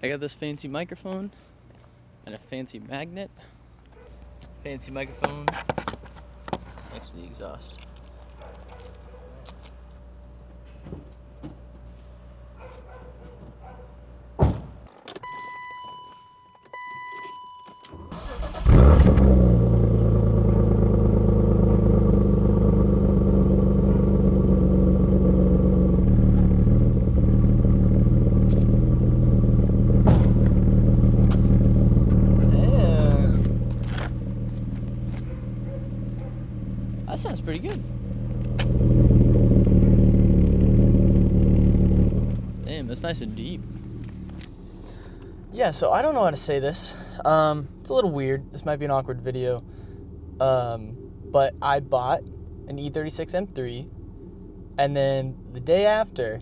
I got this fancy microphone and a fancy magnet. Fancy microphone next to the exhaust. That sounds pretty good. Damn, that's nice and deep. Yeah, so I don't know how to say this. It's a little weird. This might be an awkward video. But I bought an E36 M3, and then the day after,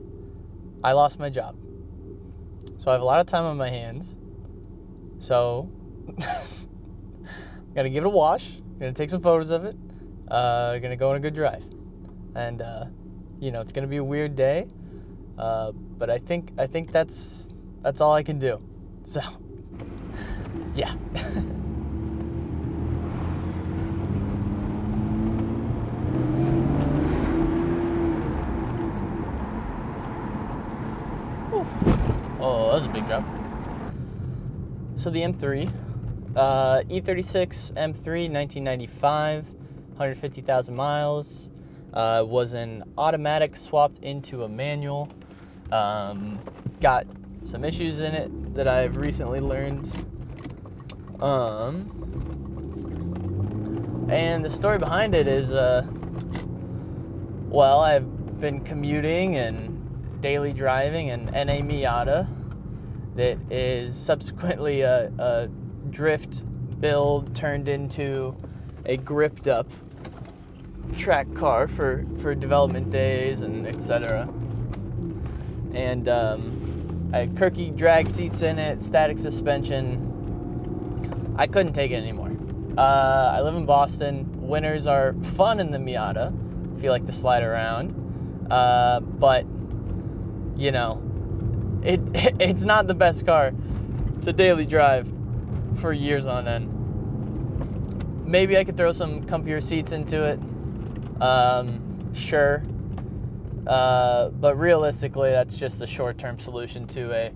I lost my job. So I have a lot of time on my hands. So, gotta give it a wash. Gonna take some photos of it. Gonna go on a good drive, and it's gonna be a weird day, but I think that's all I can do. So, yeah. Oh, that was a big drop. So the M3, E36 M3, 1995. 150,000 miles, was an automatic swapped into a manual. Got some issues in it that I've recently learned. And the story behind it is, I've been commuting and daily driving an NA Miata that is subsequently a drift build turned into a gripped up track car for development days and etc. And I had Kirky drag seats in it, static suspension. I couldn't take it anymore. I live in Boston. Winters are fun in the Miata if you like to slide around, but it's not the best car. It's a daily drive for years on end. Maybe I could throw some comfier seats into it. Sure. But realistically, that's just a short-term solution to a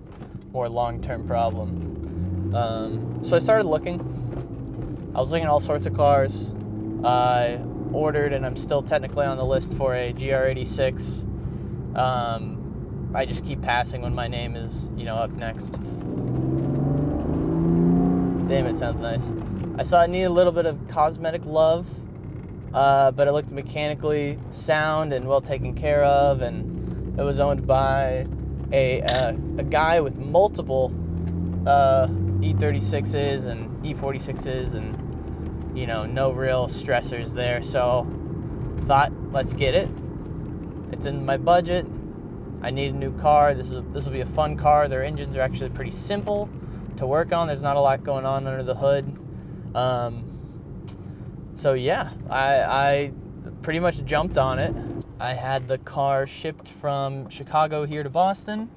more long-term problem. So I started looking. I was looking at all sorts of cars. I ordered, and I'm still technically on the list for a GR86. I just keep passing when my name is, up next. Damn, it sounds nice. I saw it needed a little bit of cosmetic love, but it looked mechanically sound and well taken care of, and it was owned by a guy with multiple E36s and E46s and, no real stressors there. So thought, let's get it. It's in my budget. I need a new car. This will be a fun car. Their engines are actually pretty simple to work on. There's not a lot going on under the hood. So yeah, I pretty much jumped on it. I had the car shipped from Chicago here to Boston.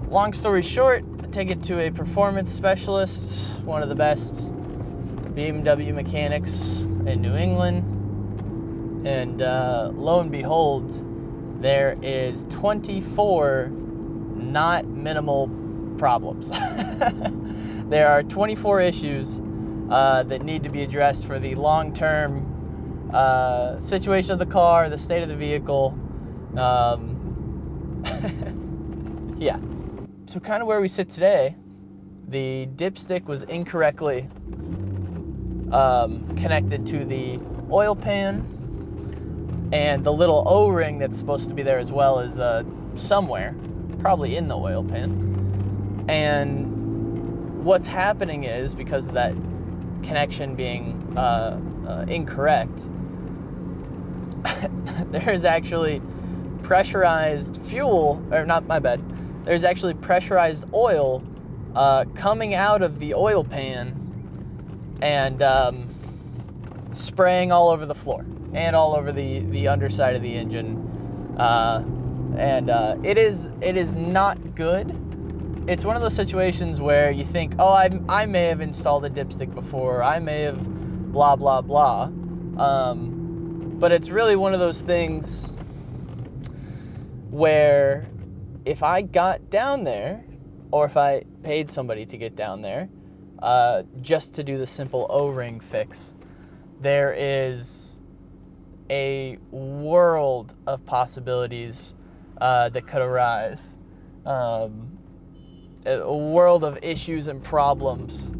Long story short, I take it to a performance specialist, one of the best BMW mechanics in New England. And lo and behold, there is 24 not minimal problems. There are 24 issues that need to be addressed for the long-term situation of the car, the state of the vehicle. Yeah. So kind of where we sit today, the dipstick was incorrectly connected to the oil pan, and the little O-ring that's supposed to be there as well is somewhere, probably in the oil pan. And what's happening is, because of that connection being incorrect, there's actually pressurized fuel, or not, my bad, there's actually pressurized oil coming out of the oil pan and spraying all over the floor and all over the underside of the engine. It is not good. it's one of those situations where you think, oh, I may have installed a dipstick before, I may have blah, blah, blah. But it's really one of those things where if I got down there, or if I paid somebody to get down there, just to do the simple O-ring fix, there is a world of possibilities that could arise. A world of issues and problems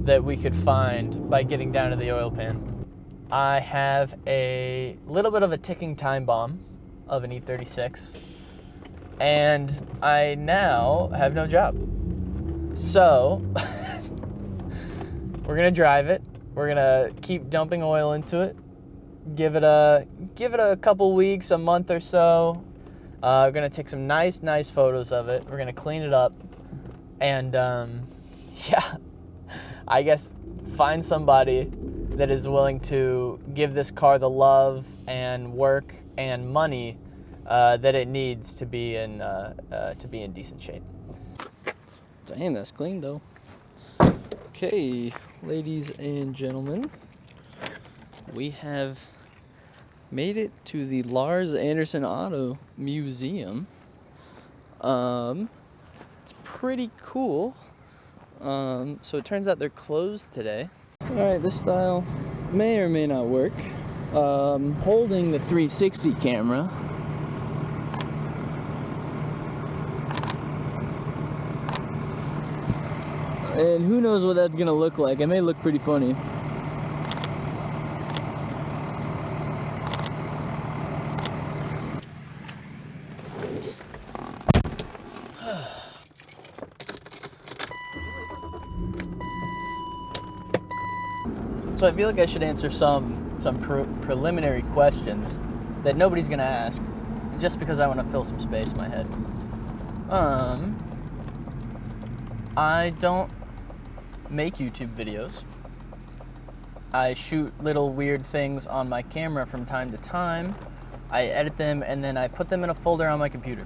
that we could find by getting down to the oil pan. I have a little bit of a ticking time bomb of an E36, and I now have no job. So we're gonna drive it. We're gonna keep dumping oil into it. Give it a couple weeks, a month or so. We're gonna take some nice photos of it. We're gonna clean it up, and yeah, I guess find somebody that is willing to give this car the love and work and money that it needs to be in decent shape. Damn, that's clean though. Okay, ladies and gentlemen, we have made it to the Larz Anderson Auto Museum. It's pretty cool. So it turns out they're closed today. Alright, this style may or may not work. Holding the 360 camera. And who knows what that's gonna look like. It may look pretty funny. So I feel like I should answer some preliminary questions that nobody's gonna ask, just because I want to fill some space in my head. I don't make YouTube videos. I shoot little weird things on my camera from time to time. I edit them and then I put them in a folder on my computer.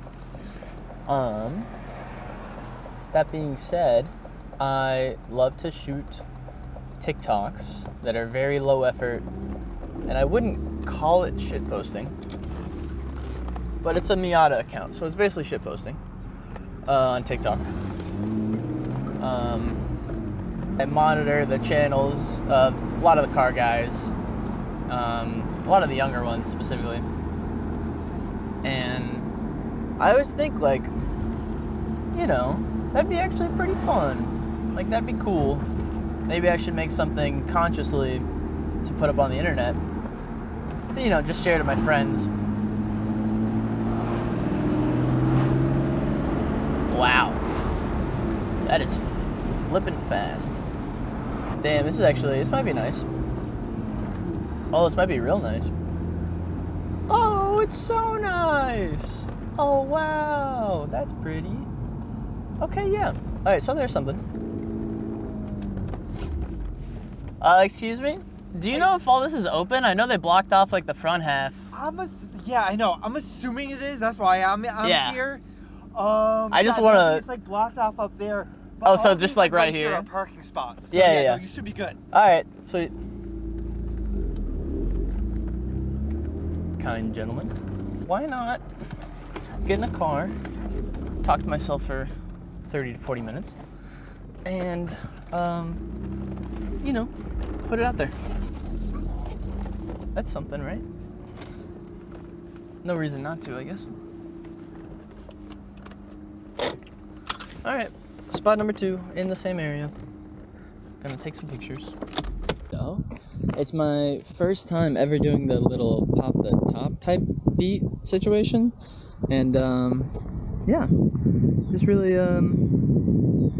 That being said, I love to shoot TikToks that are very low effort, and I wouldn't call it shit posting, but it's a Miata account, so it's basically shit posting on TikTok. I monitor the channels of a lot of the car guys, a lot of the younger ones specifically, and I always think, like, you know, that'd be actually pretty fun. Like, that'd be cool. Maybe I should make something consciously to put up on the internet. To, you know, just share to my friends. Wow. That is flipping fast. Damn, this might be nice. Oh, this might be real nice. Oh, it's so nice. Oh, wow. That's pretty. Okay, yeah. All right, so there's something. Excuse me? Do you know if all this is open? I know they blocked off, like, the front half. Yeah, I know. I'm assuming it is. That's why I'm here. I just want to... It's, like, blocked off up there. Oh, so just, like, right here? There are parking spots. So, yeah. No, you should be good. All right. Sweet. Kind gentlemen. Why not get in a car, talk to myself for 30 to 40 minutes, and, you know, put it out there. That's something, right? No reason not to, I guess. All right, spot number 2 in the same area. Gonna take some pictures. So, it's my first time ever doing the little pop the top type beat situation, and yeah, just really want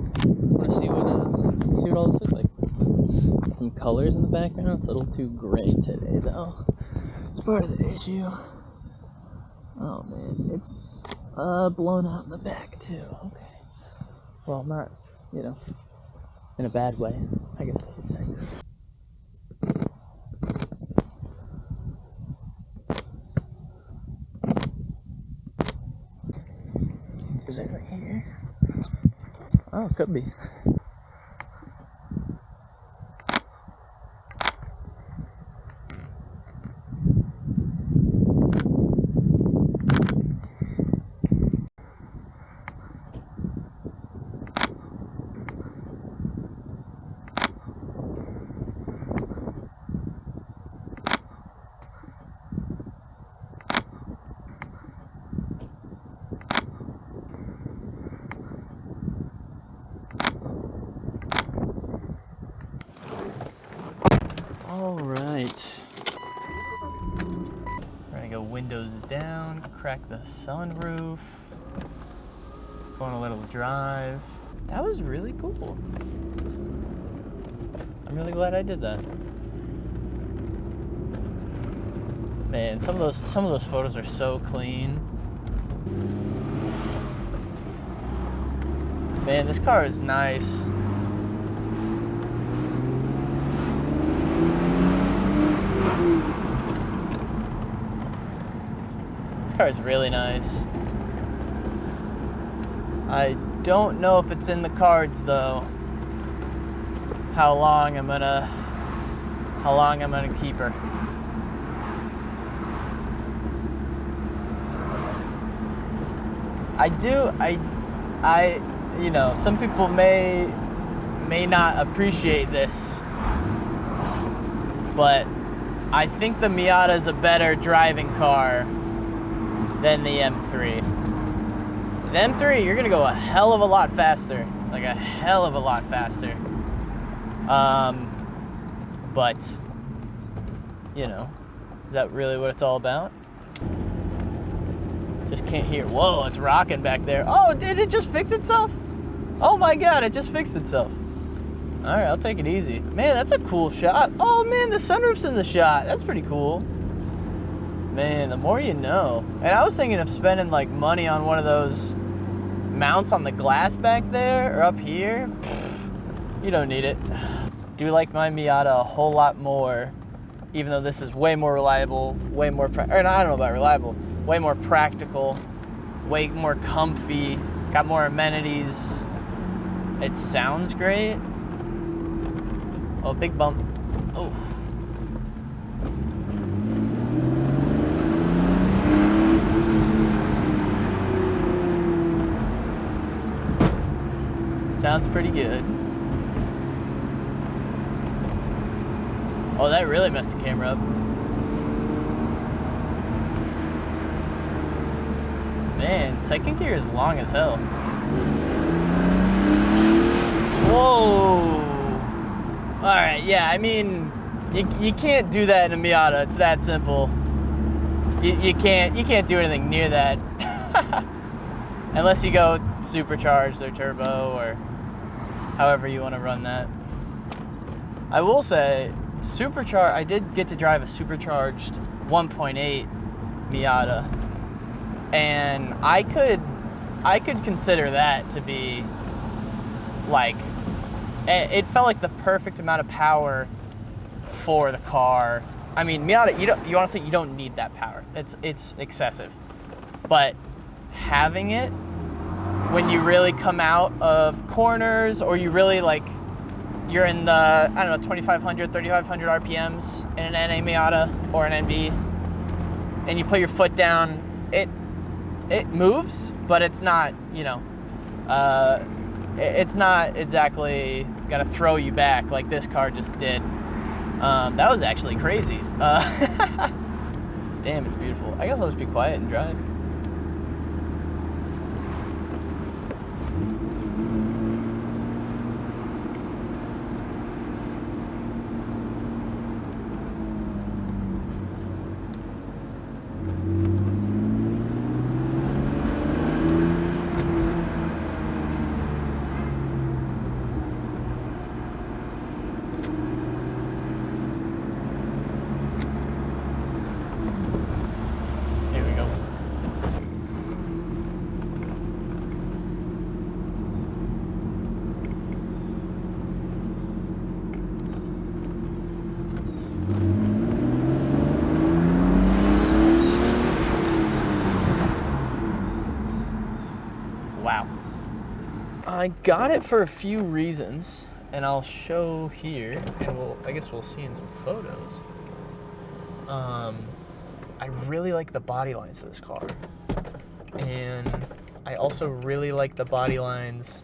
to see what all this looks like. Got some colors in the background. It's a little too gray today, though. It's part of the issue. Oh man, it's blown out in the back too. Okay. Well, not, you know, in a bad way, I guess I could say. There's it right here. Oh, could be. All right. We're gonna go windows down, crack the sunroof, go on a little drive. That was really cool. I'm really glad I did that. Man, some of those photos are so clean. Man, this car is nice. This car is really nice. I don't know if it's in the cards though. How long I'm gonna keep her. I you know, some people may not appreciate this, but I think the Miata is a better driving car than the M3. The M3, you're gonna go a hell of a lot faster, like a hell of a lot faster. But you know, is that really what it's all about? Just can't hear. Whoa, it's rocking back there. Oh, did it just fix itself? Oh my God, it just fixed itself. All right, I'll take it easy. Man, that's a cool shot. Oh man, the sunroof's in the shot. That's pretty cool. Man, the more you know. And I was thinking of spending like money on one of those mounts on the glass back there or up here. You don't need it. Do like my Miata a whole lot more, even though this is way more reliable, way more, or I don't know about reliable, way more practical, way more comfy, got more amenities. It sounds great. Oh, big bump. Oh. Sounds pretty good. Oh, that really messed the camera up. Man, second gear is long as hell. Whoa! Alright, yeah, I mean, you can't do that in a Miata. It's that simple. You can't do anything near that. Unless you go supercharged or turbo or however you want to run that. I will say, I did get to drive a supercharged 1.8 Miata, and I could consider that to be like, it felt like the perfect amount of power for the car. I mean, Miata, you honestly, you don't need that power. It's excessive. But having it when you really come out of corners, or you really like, you're in the, I don't know, 2,500, 3,500 RPMs in an NA Miata or an NB, and you put your foot down, it moves, but it's not, you know, it's not exactly gonna throw you back like this car just did. That was actually crazy. Damn, it's beautiful. I guess I'll just be quiet and drive. I got it for a few reasons, and I'll show here, and I guess we'll see in some photos. I really like the body lines of this car, and I also really like the body lines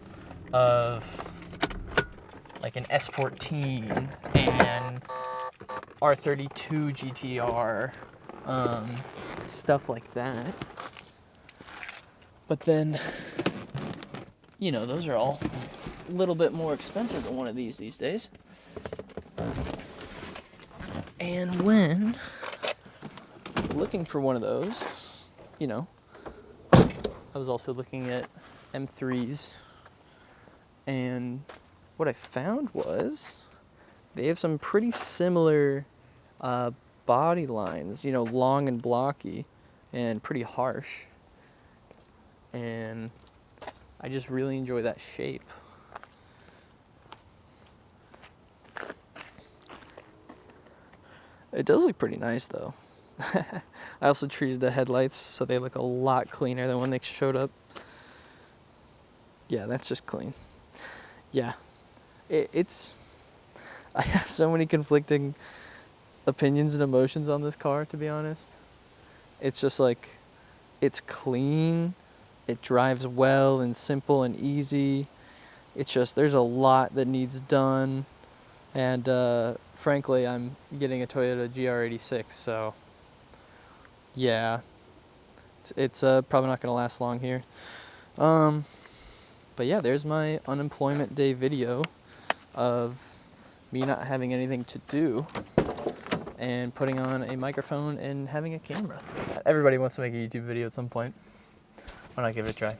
of like an S14 and R32 GTR, stuff like that. But then, you know, those are all a little bit more expensive than one of these days. And when looking for one of those, you know, I was also looking at M3s, and what I found was they have some pretty similar body lines, you know, long and blocky and pretty harsh. And I just really enjoy that shape. It does look pretty nice though. I also treated the headlights so they look a lot cleaner than when they showed up. Yeah, that's just clean. Yeah, it's... I have so many conflicting opinions and emotions on this car, to be honest. It's just like, it's clean, it drives well and simple and easy. It's just, there's a lot that needs done. And frankly, I'm getting a Toyota GR86, so yeah, it's probably not going to last long here. But yeah, there's my unemployment day video of me not having anything to do and putting on a microphone and having a camera. Everybody wants to make a YouTube video at some point. Why not give it a try?